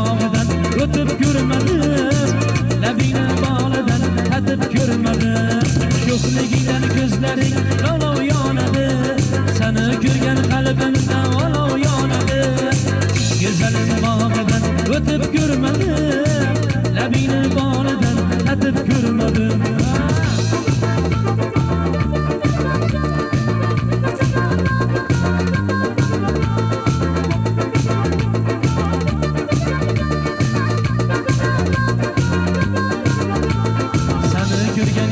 bog'idan o'tib ko'rmadim, labingni bog'idan tatib ko'rmadim. Sho'xligidan ko'zlaring olov yonadi, seni ko'rgan qalbimda olov yonadi. Go'zalim bog'idan o'tib ko'rmadim, labingni bog'idan tatib ko'rmadim.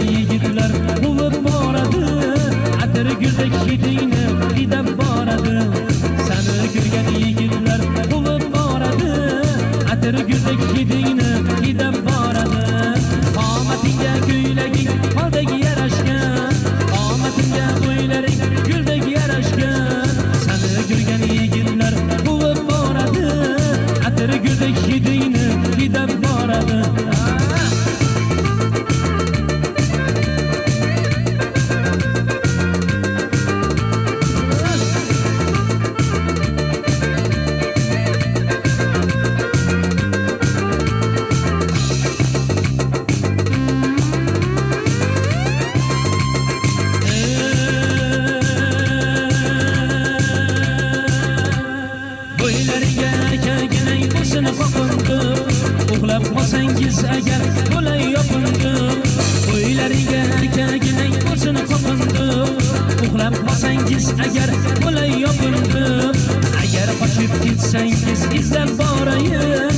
Yigitlar quvib boradi, atir guldek hidingni hidab boradi. Seni ko'rgan yigitlar quvib boradi, atir guldek hidingni hidab boradi. Qomatingga ko'ylaging qoldek yarashgan, qomatingga qo'ylaring guldek yarashgan. Seni ko'rgan yigitlar quvib boradi, atir guldek hidingni hidab boradi. Bo'ylariga kaginay bo'lsin qoqindim, uxlab qolsangiz agar bo'lay yopindim. Bo'ylariga kaginay bo'lsin qoqindim, uxlab qolsangiz agar bo'lay yopindim. Agar qochib ketsangiz izlab borayin,